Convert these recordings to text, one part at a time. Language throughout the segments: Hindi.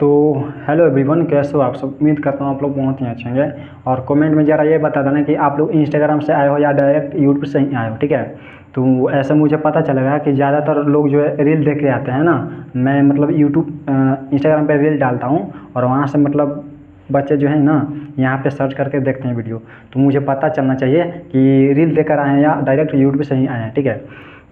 तो हेलो एवरीवन, कैसे हो आप सब। उम्मीद करता हूँ आप लोग बहुत ही अच्छे होंगे। और कमेंट में ज़रा ये बता देना कि आप लोग इंस्टाग्राम से आए हो या डायरेक्ट यूट्यूब से ही आए हो, ठीक है। तो ऐसा मुझे पता चलेगा कि ज़्यादातर लोग जो है रील देख के आते हैं ना। मैं मतलब यूट्यूब इंस्टाग्राम पे रील डालता हूँ और वहाँ से मतलब बच्चे जो हैं ना यहाँ पे सर्च करके देखते हैं वीडियो। तो मुझे पता चलना चाहिए कि रील देख कर आए हैं या डायरेक्ट यूट्यूब से ही आए हैं, ठीक है।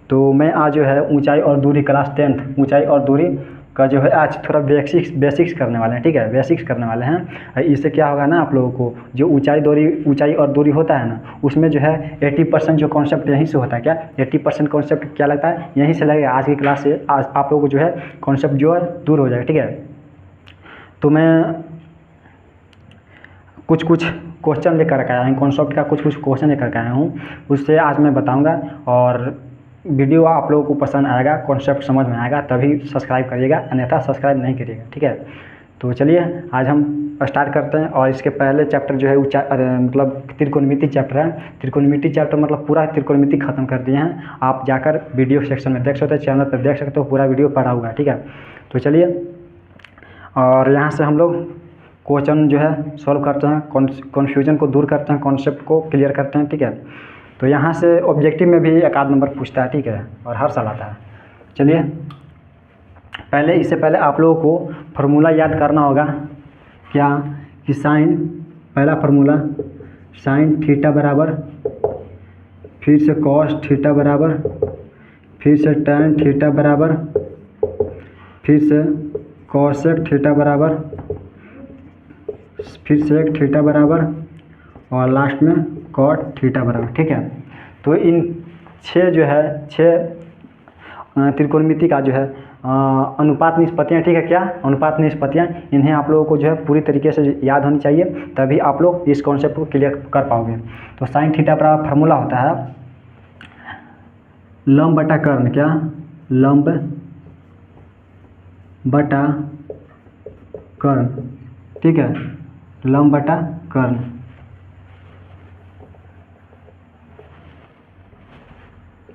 तो मैं आज जो है ऊंचाई और दूरी क्लास 10th ऊंचाई और दूरी का जो है आज थोड़ा बेसिक्स करने वाले हैं, ठीक है। बेसिक्स करने वाले हैं। इससे क्या होगा ना, आप लोगों को जो ऊंचाई और दूरी होता है ना, उसमें जो है 80% जो कॉन्सेप्ट यहीं से होता है। क्या 80% कॉन्सेप्ट क्या लगता है, यहीं से लगेगा। आज की क्लास से आज आप लोगों को जो है कॉन्सेप्ट जो है दूर हो जाएगा, ठीक है। तो मैं कुछ क्वेश्चन लेकर के आया हूँ, कॉन्सेप्ट का कुछ क्वेश्चन लेकर के आया हूँ, उससे आज मैं बताऊँगा। और वीडियो आप लोगों को पसंद आएगा, कॉन्सेप्ट समझ में आएगा तभी सब्सक्राइब करिएगा, अन्यथा सब्सक्राइब नहीं करिएगा, ठीक है। तो चलिए आज हम स्टार्ट करते हैं। और इसके पहले चैप्टर जो है मतलब त्रिकोणमिति चैप्टर है। त्रिकोणमिति चैप्टर मतलब पूरा त्रिकोणमिति खत्म कर दिए हैं। आप जाकर वीडियो सेक्शन में देख सकते हैं, चैनल पर देख सकते हो, पूरा वीडियो पड़ा हुआ है, ठीक है। तो चलिए और यहाँ से हम लोग क्वेश्चन जो है सॉल्व करते हैं, कन्फ्यूजन को दूर करते हैं, कॉन्सेप्ट को क्लियर करते हैं, ठीक है। तो यहाँ से ऑब्जेक्टिव में भी एक आध नंबर पूछता है, ठीक है, और हर साल आता है। चलिए इससे पहले आप लोगों को फार्मूला याद करना होगा। क्या कि पहला फार्मूला साइन थीटा बराबर, फिर से कॉस थीटा बराबर, फिर से टैन थीटा बराबर, फिर से कॉसेक थीटा बराबर, फिर से एक थीटा बराबर और लास्ट में कॉट थीटा बराबर, ठीक है। तो इन छः त्रिकोणमिति का जो है अनुपात निष्पत्तियाँ, ठीक है। क्या अनुपात निष्पत्तियाँ, इन्हें आप लोगों को जो है पूरी तरीके से याद होनी चाहिए, तभी आप लोग इस कॉन्सेप्ट को क्लियर कर पाओगे। तो साइन थीटा बराबर फार्मूला होता है लंब बटा कर्ण। क्या लंब बटा कर्ण, ठीक है, लंब बटा कर्ण।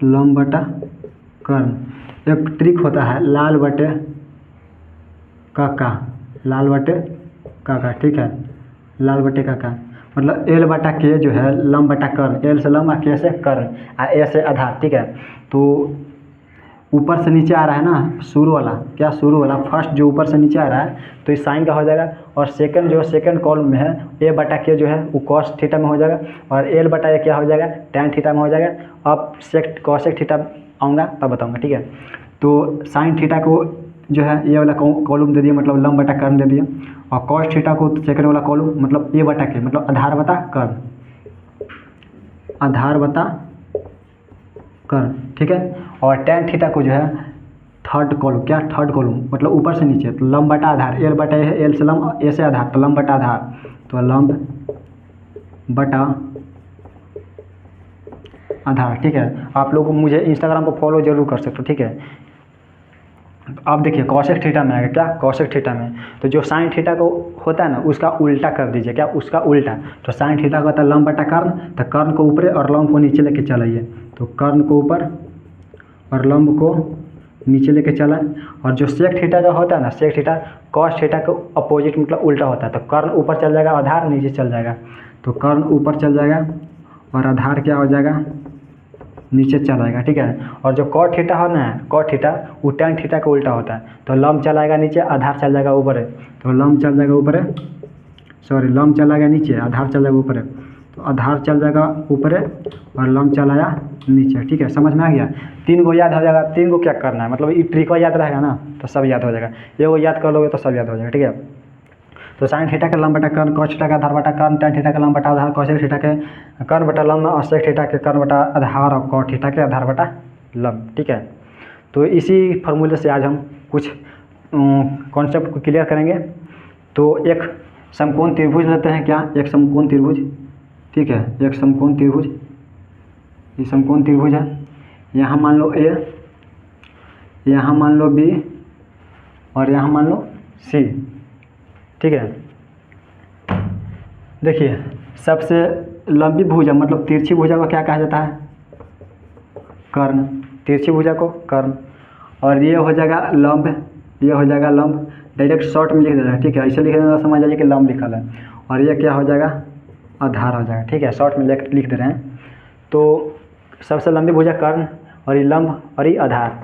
लंब बटा कर्ण। एक ट्रिक होता है लाल बटे काका, लाल बटे काका, ठीक है, लाल बटे काका। मतलब एल बटा के जो है लंब बटा कर्ण, एल से लंब, के से कर्ण, ए से आधार, ठीक है। तो ऊपर से नीचे आ रहा है ना शुरू वाला, क्या शुरू वाला फर्स्ट जो ऊपर से नीचे आ रहा है, तो इस साइन का हो जाएगा। और सेकंड जो सेकंड कॉलम में है ए बटा के जो है वो कॉस थीटा में हो जाएगा, और एल बटा ए क्या हो जाएगा, टैन थीटा में हो जाएगा। अब कॉसेक थीटा आऊँगा तब बताऊँगा, ठीक है। तो साइन थीटा को जो है ये वाला कॉलम दे दिया, मतलब लंब बटा कर्ण दे दिया। और कॉस थीटा को सेकंड वाला कॉलम मतलब ए बटा के, मतलब आधार बता कर्ण, आधार बता कर्ण, ठीक है। और टैन थीटा को जो है थर्ड कॉलम, क्या थर्ड कॉलम मतलब ऊपर से नीचे, तो लंब बटा आधार, एल बटा ए है, एल से लंब, ए से आधार, तो लंब बटा आधार, तो लंब बटा आधार, ठीक है। आप लोग मुझे इंस्टाग्राम पर फॉलो जरूर कर सकते हो, ठीक है। अब देखिए कॉसेक थीटा में आएगा, क्या कॉसेक थीटा में, तो जो साइन थीटा को होता है ना उसका उल्टा कर दीजिए, क्या उसका उल्टा। तो साइन थीटा का होता है लंब बटा कर्ण, तो कर्ण को ऊपर और लंब को नीचे लेके चलाइए, तो कर्ण को ऊपर और लंब को नीचे लेके चला। और जो सेक थीटा का होता है ना, सेक थीटा कॉस थीटा को अपोजिट मतलब उल्टा होता है, तो कर्ण ऊपर चल जाएगा, आधार नीचे चल जाएगा। तो कर्ण ऊपर चल जाएगा और आधार क्या हो जाएगा, नीचे चल आएगा, ठीक है। और जो कॉट थीटा हो ना, कॉट थीटा वो टैन थीटा का उल्टा होता है, तो लंब चलाएगा नीचे, आधार चल जाएगा ऊपर है, तो लंब चल जाएगा ऊपर है, सॉरी लंब चलाएगा नीचे, आधार चल जाएगा ऊपर है, तो आधार चल जाएगा ऊपर है और लंब चलाया नीचे, ठीक है। समझ में आ गया। 3 गो याद हो जाएगा, 3 गो क्या करना है, मतलब ये ट्रिक याद रहेगा ना तो सब याद हो जाएगा। ये वो याद कर लोगे तो सब याद हो जाएगा, ठीक है। तो साइन थीटा का लंब बटा कर्ण, कॉस थीटा का आधार बटा कर्ण, टैन थीटा का लंब बटा आधार, कॉसेक थीटा के कर्ण बटा लंब, और सेक थीटा के कर्ण बटा आधार, और कॉट थीटा के आधार बटा लंब, ठीक है। तो इसी फार्मूले से आज हम कुछ कॉन्सेप्ट को क्लियर करेंगे। तो एक समकोण त्रिभुज लेते हैं, क्या एक समकोण त्रिभुज, ठीक है, एक समकोण त्रिभुज, ये समकोण त्रिभुज है। यहाँ मान लो ए, यहाँ मान लो बी, और यहाँ मान लो सी, ठीक है। देखिए सबसे लंबी भुजा मतलब तिरछी भुजा को क्या कहा जाता है, कर्ण, तिरछी भुजा को कर्ण। और ये हो जाएगा लंब, ये हो जाएगा लंब, डायरेक्ट शॉर्ट में लिख दे रहा है, ठीक है। ऐसे लिख देना समझ जाइए कि लंब लिखल है, और ये क्या हो जाएगा, आधार हो जाएगा, ठीक है। शॉर्ट में लिख दे रहे हैं। तो सबसे लंबी भुजा कर्ण, और ये लंब, और ये आधार।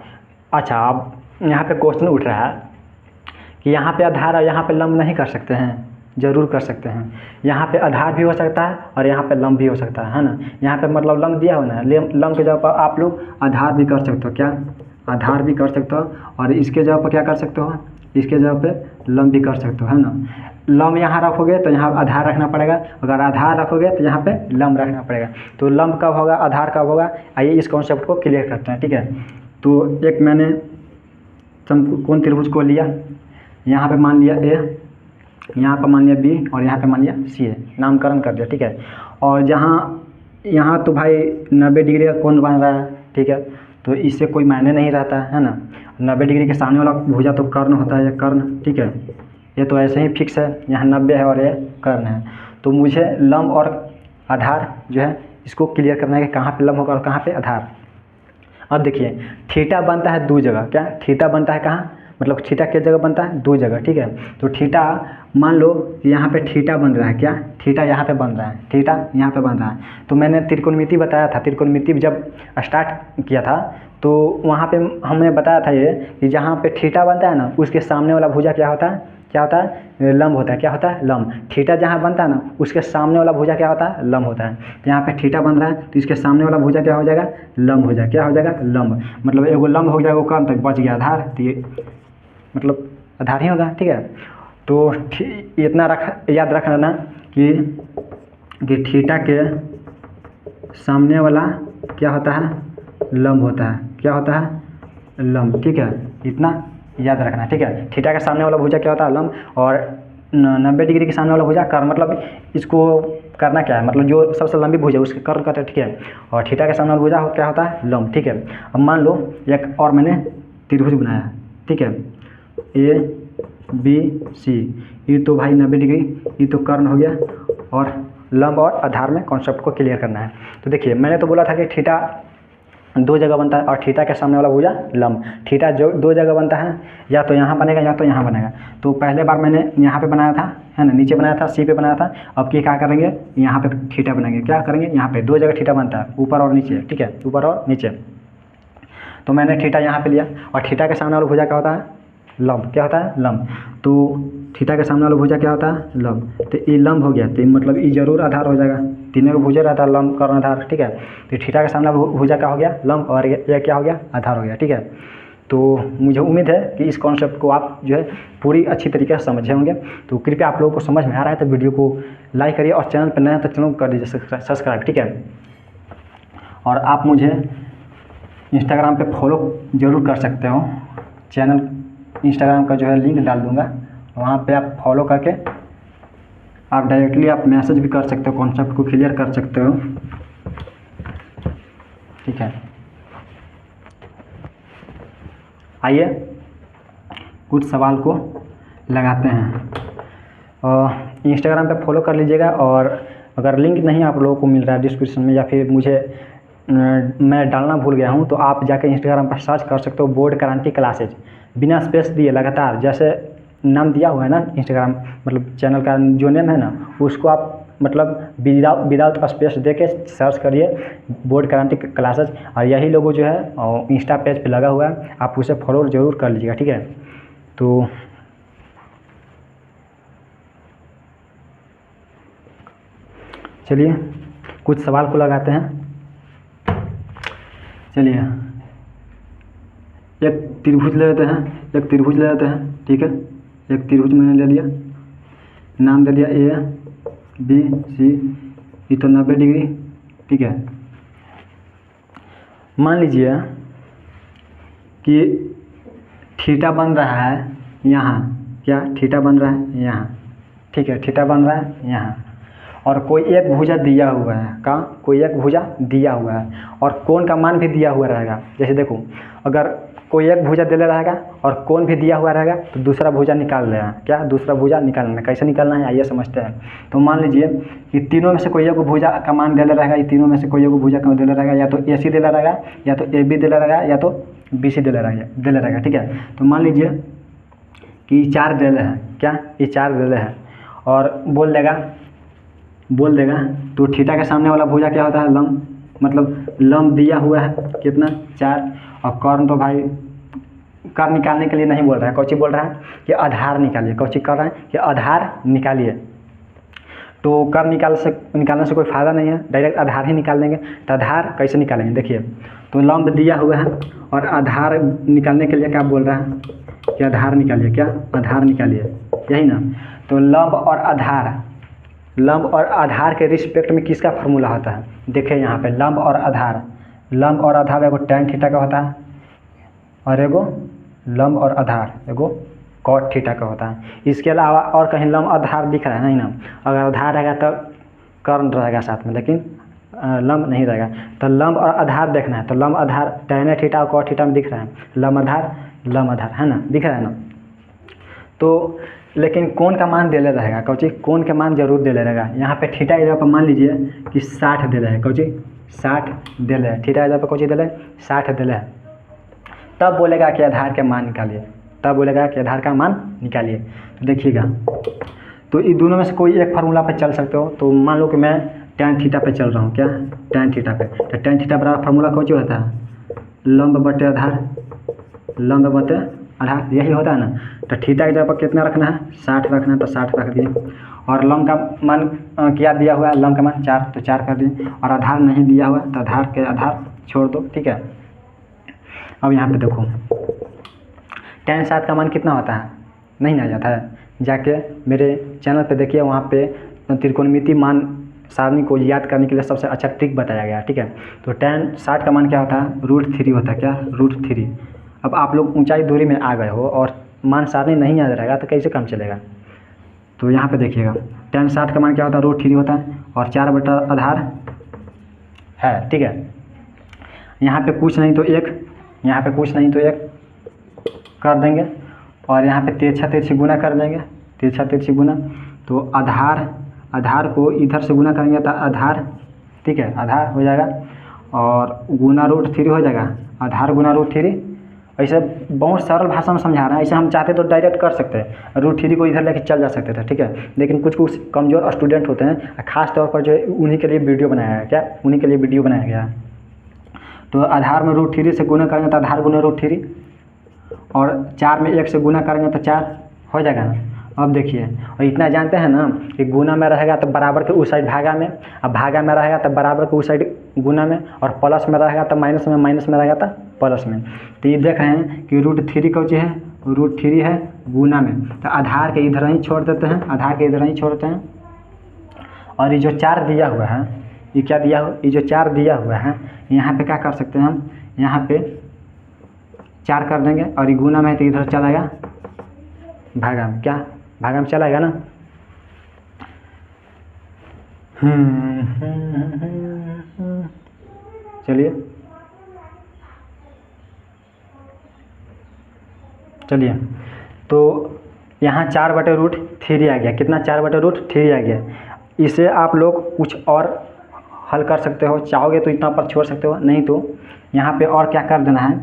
अच्छा, अब यहाँ पे क्वेश्चन उठ रहा है कि यहाँ पे आधार और यहाँ पे लंब नहीं कर सकते हैं? ज़रूर कर सकते हैं। यहाँ पे आधार भी हो सकता है और यहाँ पे लंब भी हो सकता है ना। यहाँ पे मतलब लंब दिया हो ना, लंब के जगह पर आप लोग आधार भी कर सकते हो। क्या? आधार भी कर सकते हो, और इसके जगह पर क्या कर सकते हो, इसके जगह पे लंब भी कर सकते हो, है ना। लंब यहाँ रखोगे तो यहाँ आधार रखना पड़ेगा, अगर आधार रखोगे तो यहाँ पे लंब रखना पड़ेगा। तो लंब कब होगा, आधार कब होगा, आइए इस कॉन्सेप्ट को क्लियर करते हैं, ठीक है। तो एक मैंने समकोण त्रिभुज को लिया, यहाँ पे मान लिया ए, यहाँ पर मान लिया बी, और यहाँ पे मान लिया सी है, नामकरण कर दिया, ठीक है। और जहाँ यहाँ तो भाई 90 डिग्री का कोण बन रहा है, ठीक है। तो इससे कोई मायने नहीं रहता है ना। 90 डिग्री के सामने वाला भुजा तो कर्ण होता है, ये कर्ण, ठीक है। ये तो ऐसे ही फिक्स है, यहाँ 90 है और ये कर्ण है। तो मुझे लंब और आधार जो है इसको क्लियर करना है कि कहाँ पे लंब होगा और कहाँ पे आधार। अब देखिए, थीटा बनता है दो जगह। क्या? थीटा बनता है कहाँ, मतलब थीटा किस जगह बनता है, दो जगह, ठीक है। तो थीटा मान लो यहाँ पे थीटा बन रहा है, क्या? थीटा यहाँ पे बन रहा है, थीटा यहाँ पे बन रहा है। तो मैंने त्रिकोणमिति बताया था, त्रिकोणमिति जब स्टार्ट किया था तो वहाँ पे हमने बताया था ये कि जहाँ पे थीटा बनता है ना, उसके सामने वाला भुजा क्या होता है, क्या होता है, लंब होता है। क्या होता है? लंब। थीटा जहाँ बनता है ना, उसके सामने वाला भुजा क्या होता है, लंब होता है। तो यहाँ पे थीटा बन रहा है तो इसके सामने वाला भुजा क्या हो जाएगा, लंब हो जाएगा। क्या हो जाएगा? लंब। मतलब एगो लंब हो गया, वो कर्ण तक बच गया आधार, तो ये मतलब आधार ही होगा, ठीक है। तो इतना याद रख लेना कि थीटा के सामने वाला क्या होता है, लंब होता है। क्या होता है? लंब, ठीक है। इतना याद रखना, ठीक है। थीटा के सामने वाला भुजा क्या होता है, लंब, और 90 डिग्री के सामने वाला भुजा कर्ण। मतलब इसको करना क्या है, मतलब जो सबसे लंबी भुजा है उसके कर्ण करते हैं, ठीक है। और थीटा के सामने वाला भुजा क्या होता है, लंब, ठीक है। अब मान लो एक और मैंने त्रिभुज बनाया, ठीक है, ए बी सी। ये तो भाई 90 डिग्री, ये तो कर्ण हो गया, और लंब और आधार में कॉन्सेप्ट को क्लियर करना है। तो देखिए, मैंने तो बोला था कि थीटा दो जगह बनता है, और थीटा के सामने वाला भुजा लंब। थीटा जो दो जगह बनता है, या तो यहाँ बनेगा या तो यहाँ बनेगा। तो पहले बार मैंने यहाँ पे बनाया था, है ना, नीचे बनाया था, सी पे बनाया था। अब की क्या करेंगे, यहाँ पे थीटा बनाएंगे। क्या करेंगे, यहाँ पे दो जगह थीटा बनता है, ऊपर और नीचे, ठीक है, ऊपर और नीचे। तो मैंने थीटा यहाँ पे लिया, और थीटा के सामने वाला भुजा क्या होता है, लंब। क्या होता है? लंब। तो थीटा के सामने वाला भुजा क्या होता है, लंब। तो ये लंब हो गया, तो मतलब ये जरूर आधार हो जाएगा। तीनों का भुजा रहता है, लंब, कर्ण, आधार, ठीक है। तो थीटा के सामने भुजा क्या हो गया, लंब, और यह क्या हो गया, आधार हो गया, ठीक है। तो मुझे उम्मीद है कि इस कॉन्सेप्ट को आप जो है पूरी अच्छी तरीके से समझे होंगे। तो कृपया आप लोगों को समझ में आ रहा है तो वीडियो को लाइक करिए, और चैनल पर नया तो चैनल को कर दीजिए सब्सक्राइब, ठीक है। और आप मुझे इंस्टाग्राम पे फॉलो ज़रूर कर सकते हो। चैनल इंस्टाग्राम का जो है लिंक डाल दूंगा, वहाँ पे आप फॉलो करके आप डायरेक्टली आप मैसेज भी कर सकते हो, कॉन्सेप्ट को क्लियर कर सकते हो, ठीक है। आइए कुछ सवाल को लगाते हैं। इंस्टाग्राम पे फॉलो कर लीजिएगा, और अगर लिंक नहीं आप लोगों को मिल रहा है डिस्क्रिप्शन में, या फिर मुझे मैं डालना भूल गया हूँ, तो आप जाकर इंस्टाग्राम पर सर्च कर सकते हो बोर्ड क्रांति क्लासेज, बिना स्पेस दिए लगातार, जैसे नाम दिया हुआ है ना इंस्टाग्राम, मतलब चैनल का जो नेम है ना, उसको आप मतलब विदाउट स्पेस दे के सर्च करिए बोर्ड क्रांति क्लासेज, और यही लोगो जो है इंस्टा पेज पे लगा हुआ है, आप उसे फॉलो ज़रूर कर लीजिएगा, ठीक है। तो चलिए कुछ सवाल को लगाते हैं। चलिए एक त्रिभुज ले लेते हैं, ठीक है। एक त्रिभुज मैंने ले लिया, नाम दे दिया ए बी सी, ये तो 90 डिग्री, ठीक है। मान लीजिए कि थीटा बन रहा है यहाँ, क्या थीटा बन रहा है यहाँ, ठीक है, थीटा बन रहा है यहाँ, और कोई एक भुजा दिया हुआ है, कहाँ, कोई एक भुजा दिया हुआ है, और कोण का मान भी दिया हुआ रहेगा। जैसे देखो, अगर कोई एक भुजा दे रहेगा और कोण भी दिया हुआ रहेगा, तो दूसरा भुजा निकाल लेना। क्या? दूसरा भुजा निकालना। कैसे निकालना है आइए समझते हैं। तो मान लीजिए कि तीनों में से कोई एक भुजा का मान दे रहेगा, ये तीनों में से कोई एक भुजा का दे रहेगा, या तो ए सी दे रहेगा, या तो ए बी दे रहेगा, या तो बी सी दे रहेगा, ठीक है। तो मान लीजिए कि चार दे रहे हैं, क्या ये चार दे रहे हैं, और बोल देगा तो थीटा के सामने वाला भुजा क्या होता है, लंब, मतलब लंब दिया हुआ है कितना 4, और कर्ण तो भाई कर्ण निकालने के लिए नहीं बोल रहा है, कौची बोल रहा है कि आधार निकालिए, कौची कर रहे हैं कि आधार निकालिए। तो कर्ण निकालने से कोई फ़ायदा नहीं है, डायरेक्ट आधार ही निकाल देंगे। तो आधार कैसे निकालेंगे देखिए, तो लंब दिया हुआ है और आधार निकालने के लिए क्या बोल रहा है कि आधार निकालिए, क्या आधार निकालिए, यही ना। तो लंब और आधार के रिस्पेक्ट में किसका फार्मूला होता है, देखिए यहाँ पे लंब और आधार एगो tan थीटा का होता है, और एगो लंब और आधार एगो cot थीटा का होता है। इसके अलावा और कहीं लंब आधार दिख रहा है नहीं ना, अगर आधार रहेगा तो कर्ण रहेगा साथ में, लेकिन लंब नहीं रहेगा। तो लंब और आधार देखना है, तो लंब आधार tan थीटा और cot थीटा में दिख रहा है, लंब आधार है ना, दिख रहा है ना। तो लेकिन कोण का मान देले रहेगा, कौची कोण के मान जरूर देले रहेगा। यहाँ पे थीटा की जगह पर मान लीजिए कि 60 दे रहे हैं, कौची 60 दे रहे हैं, थीटा की जगह पर कौची दे रहे 60 दे रहे हैं, तब बोलेगा कि आधार के मान निकालिए, तब बोलेगा कि आधार का मान निकालिए। तो देखिएगा, तो इन दोनों में से कोई एक फार्मूला पे चल सकते हो। तो मान लो कि मैं tan थीटा पे चल रहा हूँ, क्या tan थीटा पे, तो tan थीटा बराबर फार्मूला कौची होता है, लंब बटे आधार, यही होता है ना। तो थीटा की जगह पर कितना रखना है, 60 रखना है, तो 60 रख दिए, और लंब का मान क्या दिया हुआ है, लंब का मान 4, तो 4 कर दिए, और आधार नहीं दिया हुआ तो आधार छोड़ दो, ठीक है। अब यहाँ पे देखो tan 7 का मान कितना होता है, नहीं ना जाता है, जाके मेरे चैनल पे देखिए, वहाँ पे त्रिकोणमिति मान सारणी को याद करने के लिए सबसे अच्छा ट्रिक बताया गया है, ठीक है। तो tan 60 का मान क्या होता है, √3 होता है, क्या √3। अब आप लोग ऊंचाई दूरी में आ गए हो और मान सारणी नहीं याद रहेगा तो कैसे काम चलेगा। तो यहाँ पे देखिएगा tan 60 का मान क्या होता है, √3 होता है, और 4 बटा आधार है, ठीक है। यहाँ पे कुछ नहीं तो 1 कर देंगे, और यहाँ पे तिरछा गुना कर देंगे, तिरछा गुना, तो आधार को इधर से गुना करेंगे तो आधार, ठीक है, आधार हो जाएगा, और गुना √3 हो जाएगा, आधार गुना √3। ऐसे बहुत सरल भाषा में समझा रहा है, ऐसे हम चाहते तो डायरेक्ट कर सकते हैं, √3 को इधर लेके चल जा सकते थे, ठीक है। लेकिन कुछ कमज़ोर स्टूडेंट होते हैं, खास तौर पर जो उन्हीं के लिए वीडियो बनाया है, क्या उन्हीं के लिए वीडियो बनाया गया है। तो आधार में √3 से गुना करेंगे तो आधार गुना √3, और 4 में 1 से गुना करेंगे तो 4 हो जाएगा ना। अब देखिए, और इतना जानते हैं ना कि गुना में रहेगा तो बराबर के उस साइड भागा में, और भागा में रहेगा तो बराबर के उस साइड गुना में, और प्लस में रहेगा तो माइनस में रहेगा तो प्लस में। तो ये देख रहे हैं कि √3 कौन है, √3 है गुना में, तो आधार के इधर ही छोड़ देते हैं, और ये जो 4 दिया हुआ है, ये क्या दिया हुआ, ये जो 4 दिया हुआ है, यहाँ पे क्या कर सकते हैं हम, यहाँ पे 4 कर देंगे, और ये गुना में तो इधर चलाएगा भागा में, क्या भागा में चलाएगा ना। चलिए, तो यहाँ 4 बटे √3 आ गया, कितना 4 बटे √3 आ गया। इसे आप लोग कुछ और हल कर सकते हो, चाहोगे तो इतना पर छोड़ सकते हो, नहीं तो यहाँ पे और क्या कर देना है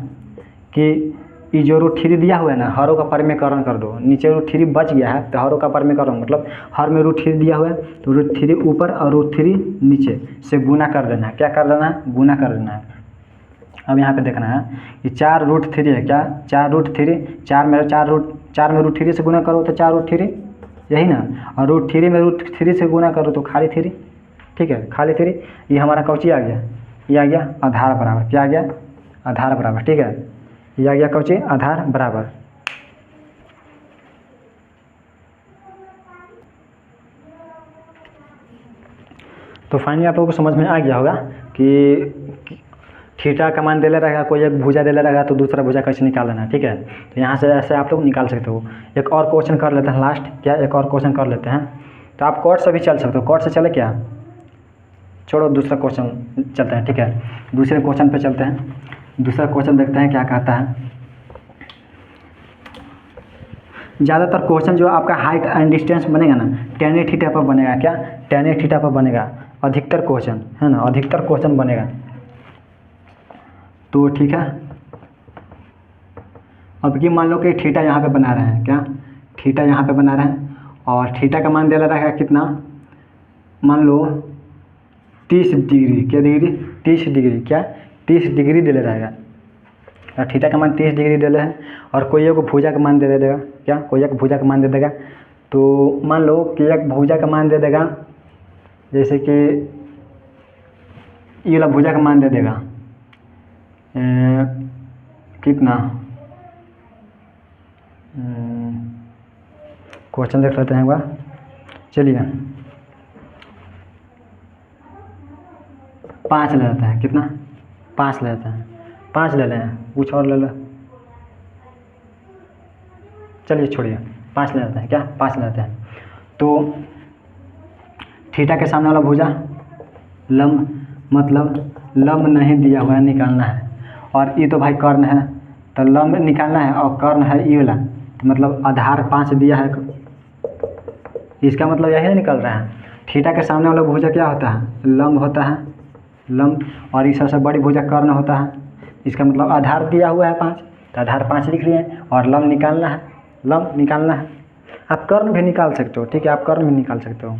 कि ये जो √3 दिया हुआ है ना, हरों का परिमेयकरण कर दो, नीचे √3 बच गया है तो हरों का परिमेयकरण, मतलब हर में √3 दिया हुआ है तो √3 ऊपर और √3 नीचे से गुना कर देना है, क्या कर देना है, गुना कर देना है। अब यहाँ पे देखना है कि 4 √3 है, क्या 4 √3, 4 में √3 से गुना करो तो 4 √3, यही ना, और √3 में √3 से गुना करो तो खाली 3, ठीक है, खाली 3। ये हमारा कौची आ गया, ये आ गया आधार बराबर, क्या आ गया, आधार बराबर, ठीक है, ये आ गया कौची, आधार बराबर। तो फाइनली आप लोगों को समझ में आ गया होगा कि थीटा का मान देले रहेगा, कोई एक भुजा देले रहेगा तो दूसरा भुजा कैसे निकाल लेना है, ठीक है। तो यहाँ से ऐसे आप लोग निकाल सकते हो। एक और क्वेश्चन कर लेते हैं लास्ट, क्या एक और क्वेश्चन कर लेते हैं। तो आप कॉट से भी चल सकते हो, कॉट से चले क्या, छोड़ो दूसरा क्वेश्चन चलते हैं, ठीक है। दूसरे क्वेश्चन पे चलते हैं, दूसरा क्वेश्चन देखते हैं क्या कहता है। ज़्यादातर क्वेश्चन जो आपका हाइट एंड डिस्टेंस बनेगा ना, tan थीटा पर बनेगा, क्या tan थीटा पर बनेगा, अधिकतर क्वेश्चन है ना, अधिकतर क्वेश्चन बनेगा। तो ठीक है, अब की मान लो कि थीटा यहाँ पे बना रहे हैं, क्या थीटा यहाँ पे बना रहे हैं और थीटा का मान दे रहा है कितना, मान लो 30 डिग्री, क्या डिग्री, 30 डिग्री, क्या 30 डिग्री दे ले रहेगा और थीटा का मान 30 डिग्री दे रहे हैं और कोई एक भुजा का मान दे देगा, क्या कोई एक भुजा का मान दे देगा। तो मान लो कि एक भुजा का मान दे देगा, जैसे कि ये वाला भुजा का मान दे देगा कितना, क्वेश्चन देख लेते हैं एक बार, चलिए 5 ले लेते हैं, कितना 5 ले लेते हैं, 5 ले लें, कुछ और ले लो, चलिए छोड़िए 5 ले लेते हैं, क्या 5 ले लेते हैं। तो थीटा के सामने वाला भुजा लंब, मतलब लंब नहीं दिया हुआ है, निकालना है, और ये तो भाई कर्ण है तो लंब निकालना है और कर्ण है ये वाला, तो मतलब आधार 5 दिया है, इसका मतलब यही निकल रहा है। थीटा के सामने वाला भुजा क्या होता है, लंब होता है, लंब, और इस सबसे बड़ी भुजा कर्ण होता है, इसका मतलब आधार दिया हुआ है 5, तो आधार 5 लिख लिए और लंब निकालना है, लंब निकालना है। आप कर्ण भी निकाल सकते हो, ठीक है, आप कर्ण भी निकाल सकते हो।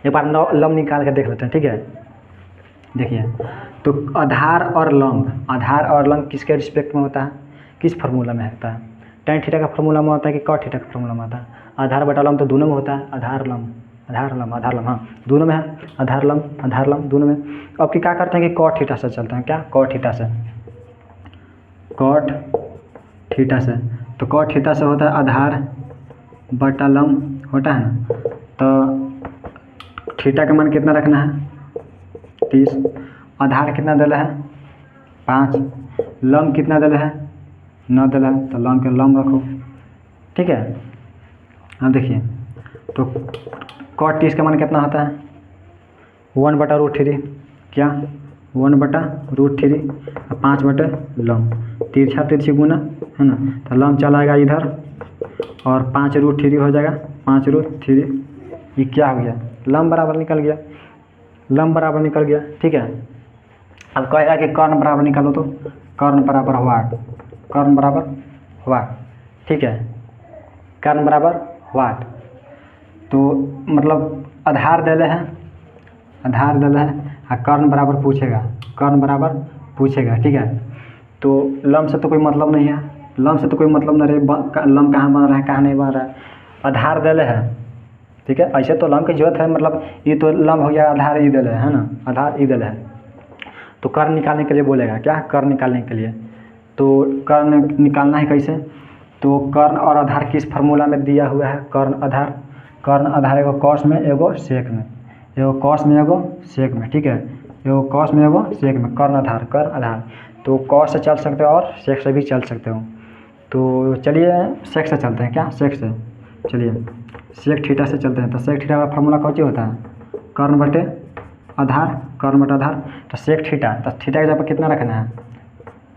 एक बार लंब निकाल के देख लेते हैं, ठीक है। देखिए तो आधार और लंब, आधार और लंब किसके रिस्पेक्ट में होता है, किस फार्मूला में होता है, tan थीटा का फार्मूला में होता है कि cot थीटा का फार्मूला में होता है। आधार बटा लंब तो दोनों में होता है, आधार लंब, आधार लंब, आधार लंब, हाँ दोनों में है, आधार लंब दोनों में। अब कि क्या करते हैं कि cot थीटा से चलते हैं, क्या cot थीटा से, cot थीटा से, तो cot थीटा से होता है आधार बटा लंब होता है ना, तो थीटा का मान कितना रखना है 30, आधार कितना दिला है 5, लंब कितना दिला है 9 दिला है, तो लंब के लंब रखो, ठीक है। अब देखिए तो cot 30 का मान कितना होता है 1/√3, क्या 1/√3, 5 बटे लंब, तिरछा तिरछी गुना है ना, तो लंब चला आएगा इधर और 5√3 हो जाएगा, 5√3, ये क्या हो गया, लंब बराबर निकल गया, लंब बराबर निकल गया, ठीक है। अब कहेगा कि कर्ण बराबर निकालो, तो कर्ण बराबर वाट, कर्ण बराबर वाट, ठीक है, कर्ण बराबर वाट। तो मतलब आधार दिले है, आधार दिले है और कर्ण बराबर पूछेगा, कर्ण बराबर पूछेगा, ठीक है। तो लंब से तो कोई मतलब नहीं है, लंब से तो कोई मतलब नहीं रहे, लंब कहाँ बन रहा है कहाँ नहीं बन रहा है, आधार दिले है, ठीक है। ऐसे तो लंब की जरूरत है, मतलब ये तो लंब हो गया, आधार ई दिले है ना, आधार ई दिले है, तो कर्ण निकालने के लिए बोलेगा, क्या कर्ण निकालने के लिए। तो कर्ण निकालना है कैसे, तो कर्ण और आधार किस फार्मूला में दिया हुआ है, कर्ण आधार एगो कॉस में एगो सेक में, एगो कॉस में एगो सेक में, ठीक है, एगो कॉस में एगो सेक में, कर्ण आधार, तो कॉस से चल सकते हो और सेक से भी चल सकते हो। तो चलिए सेक से चलते हैं, क्या सेक से, चलिए सेक थीटा से चलते हैं। तो सेक थीटा का फार्मूला कौन सी होता है, कर्ण बटे आधार, कर्ण बटे आधार, तो सेक थीटा, तो थीटा की जगह पर कितना रखना है,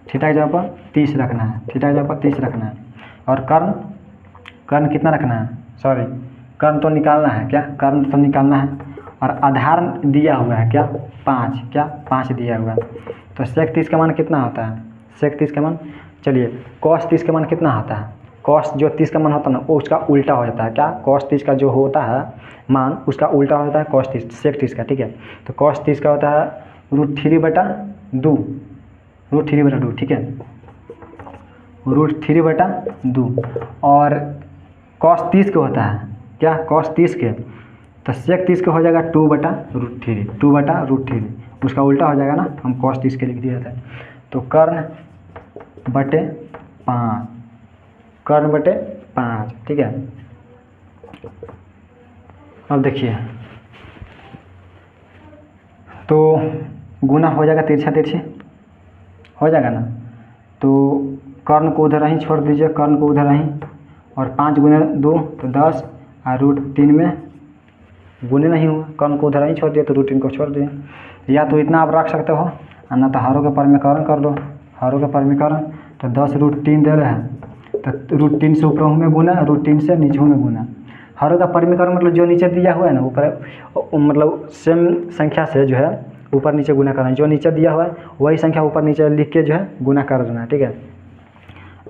थीटा की जगह पर 30 रखना है, थीटा की जगह पर 30 रखना है, और कर्ण कितना रखना है, सॉरी कर्ण तो निकालना है, क्या कर्ण तो निकालना है, और आधार दिया हुआ है क्या 5, क्या 5 दिया हुआ है। तो सेक 30 का मान कितना होता है, सेक 30 का मान, चलिए कॉस 30 का मान कितना होता है, कॉस जो 30 का मान होता है ना वो उसका उल्टा हो जाता है, क्या कॉस 30 का जो होता है मान उसका उल्टा होता है कॉस 30, सेक 30 का, ठीक है। तो कॉस 30 का होता है √3/2, √3/2, ठीक है, √3/2, और कॉस 30 के होता है क्या, कॉस 30 के, तो सेक 30 का हो जाएगा 2/√3, उसका उल्टा हो जाएगा ना, हम कॉस 30 के लिख दिया था। तो कर्ण बटे 5, कर्ण बटे 5, ठीक है। अब देखिए तो गुना हो जाएगा, तिरछा तिरछी हो जाएगा ना, तो कर्ण को उधर ही छोड़ दीजिए, कर्ण को उधर ही, और 5 गुने 2 तो 10, और √3 में गुने नहीं हुआ, कर्ण को उधर ही छोड़ दिया तो √3 को छोड़ दिए। या तो इतना आप रख सकते हो, ना तो हरों के परमीकरण कर दो, हरों के परमीकरण, तो 10√3 दे रहे हैं, तो √3 से ऊपर में गुना, √3 से नीचे में गुना, हरों का परमीकरण मतलब जो नीचे दिया हुआ है ना ऊपर, मतलब सेम संख्या से जो है ऊपर नीचे गुना करना है, जो नीचे दिया हुआ है वही संख्या ऊपर नीचे लिख के जो है गुना कर देना है, ठीक है।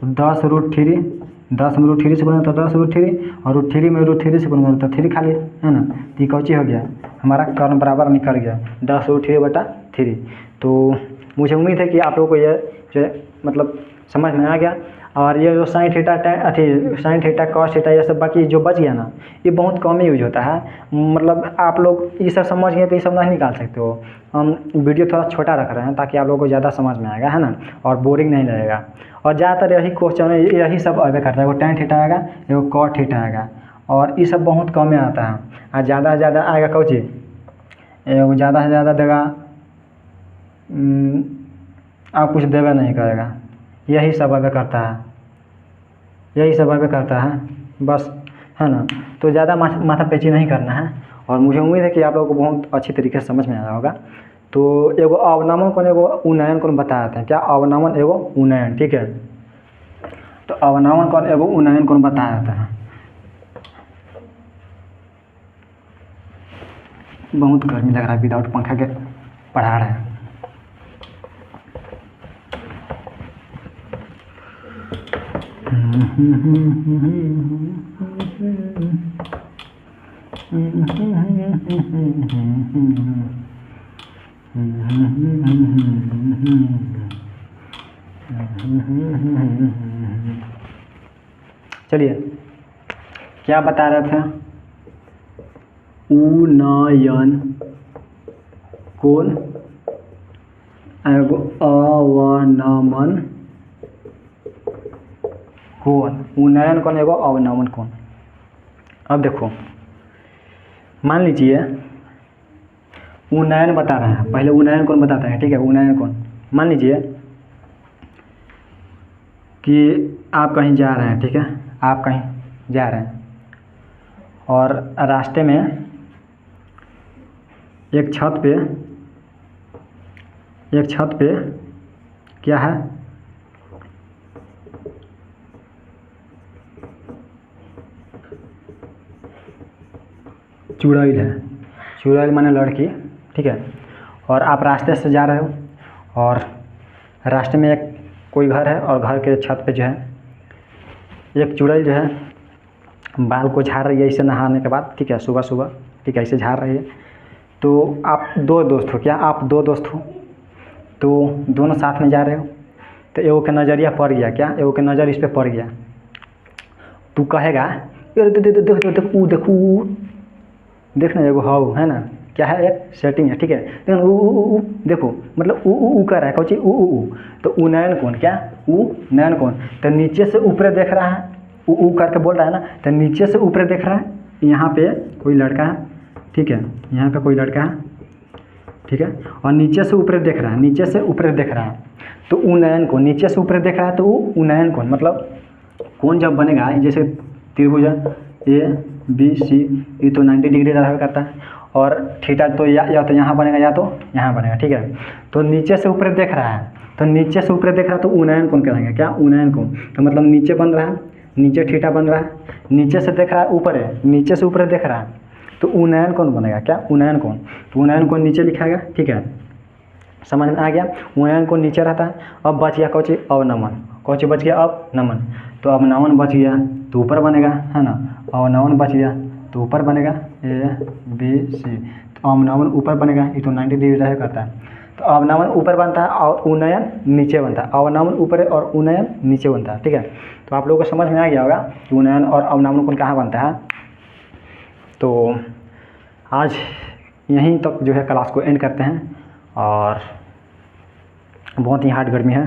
10√3 10 में √3 से गुना तो 10 √3 और √3 में √3 से गुना तो 3 खाली है ना। तो ये कौची हो गया हमारा कर्ण बराबर निकल गया 10 √3/3। तो मुझे उम्मीद है कि आप लोगों को ये जो है मतलब समझ में आ गया। और ये जो sine theta sine theta cos theta ये सब बाकी जो बच गया ना ये बहुत कम ही यूज होता है। मतलब आप लोग ये सब समझ गए तो ये सब नहीं निकाल सकते हो। हम वीडियो थोड़ा छोटा रख रहे हैं ताकि आप लोगों को ज़्यादा समझ में आएगा है ना और बोरिंग नहीं लगेगा। और ज़्यादातर यही क्वेश्चन यही सब अवे करता है। वो tan थीटा आएगा एगो cot थीटा आएगा और ये सब बहुत कम में आता है। और ज़्यादा से ज़्यादा आएगा कौची एगो ज़्यादा से ज़्यादा देगा आप कुछ देगा नहीं करेगा। यही सब अवे करता है यही सब अवे करता है बस है ना। तो ज़्यादा माथापेची नहीं करना है। और मुझे उम्मीद है कि आप लोगों को बहुत अच्छी तरीके से समझ में आया होगा। तो एगो अवनमन कोण एगो उन्नयन कोण बता देते हैं। क्या अवनमन एगो उन्नयन ठीक है। तो अवनमन कोण एगो उन्नयन कोण बता देते हैं। बहुत गर्मी लग रहा है विदाउट पंखा के पढ़ा रहे हैं। चलिए क्या बता रहे थे उन्नयन कोण एगो अवनमन कोण उन्नयन कोण एगो अवनमन कोण। अब देखो मान लीजिए उन्नयन बता रहे हैं। पहले उन्नयन कोण बताते हैं ठीक है। उन्नयन कोण मान लीजिए कि आप कहीं जा रहे हैं ठीक है। आप कहीं जा रहे हैं और रास्ते में एक छत पे क्या है चुड़ैल है। चुड़ैल माने लड़की ठीक है। और आप रास्ते से जा रहे हो और रास्ते में एक कोई घर है और घर के छत पे जो है एक चुड़ैल जो है बाल को झाड़ रही है इसे नहाने के बाद ठीक है। सुबह सुबह ठीक है इसे झाड़ रही है। तो आप दो दोस्त हो। क्या आप दो दोस्त हो तो दोनों साथ में जा रहे हो। तो एगो के नज़रिया पड़ गया। क्या एगो के नज़र इस पे पड़ गया। तू कहेगा देखो देखना एगो हाउ है ना क्या है एक सेटिंग है ठीक है। लेकिन देखो मतलब ऊ कर रहा है कौची ऊ। तो उन्नयन कोण क्या उन्नयन कोण। तो नीचे से ऊपर देख रहा है ऊ करके बोल रहा है ना। तो नीचे से ऊपर देख रहा है यहाँ पे कोई लड़का है ठीक है। यहाँ पे कोई लड़का है ठीक है। और नीचे से ऊपर देख रहा है नीचे से ऊपर देख रहा है। तो उन्नयन कोण नीचे से ऊपर देख रहा है तो उन्नयन कोण मतलब कोण जब बनेगा जैसे त्रिभुज ABC ये तो 90 डिग्री रहता करता है। और थीटा तो या तो यहाँ बनेगा या तो यहाँ बनेगा ठीक है। तो नीचे से ऊपर देख रहा है तो नीचे से ऊपर देख रहा है तो उन्नयन कोण कहेंगे। क्या उन्नयन कोण। तो मतलब नीचे बन रहा है नीचे थीटा बन रहा है। नीचे से देख रहा है ऊपर है नीचे से ऊपर देख रहा है तो उन्नयन कोण बनेगा। क्या उन्नयन कोण। तो उन्नयन कोण नीचे लिखा गया ठीक है। समझ में आ गया। उन्नयन कोण नीचे रहता है। अब बच गया कौची अवनमन। कौची बच गया अवनमन। तो अवनमन बच गया तो ऊपर बनेगा है ना। अवनमन बच गया तो ऊपर बनेगा ABC। तो अवनमन ऊपर बनेगा ये तो 90 डिग्री रह करता है। तो अवनमन ऊपर बनता है और उन्नयन नीचे बनता है। अवनमन ऊपर और उन्नयन नीचे बनता है ठीक है। तो आप लोगों को समझ में आ गया होगा कि उन्नयन और अवनमन कोण कहाँ बनता है। तो आज यहीं तक जो है क्लास को एंड करते हैं। और बहुत ही हार्ड गर्मी है।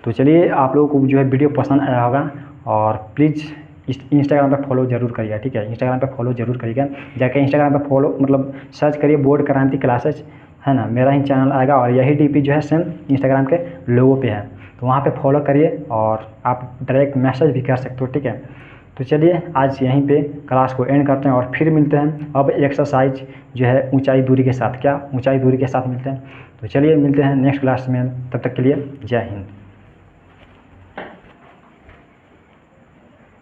तो चलिए आप लोगों को जो है वीडियो पसंद आया होगा और प्लीज़ इंस्टाग्राम पे फॉलो जरूर करिएगा ठीक है। इंस्टाग्राम पे फॉलो जरूर करिएगा। जाके इंस्टाग्राम पे फॉलो मतलब सर्च करिए बोर्ड क्रांति क्लासेज है ना। मेरा ही चैनल आएगा और यही DP जो है सेम इंस्टाग्राम के लोगो पे है। तो वहाँ पे फॉलो करिए और आप डायरेक्ट मैसेज भी कर सकते हो ठीक है। तो चलिए आज यहीं पे क्लास को एंड करते हैं और फिर मिलते हैं। अब एक्सरसाइज जो है ऊंचाई दूरी के साथ क्या ऊंचाई दूरी के साथ मिलते हैं। तो चलिए मिलते हैं नेक्स्ट क्लास में। तब तक के लिए जय हिंद।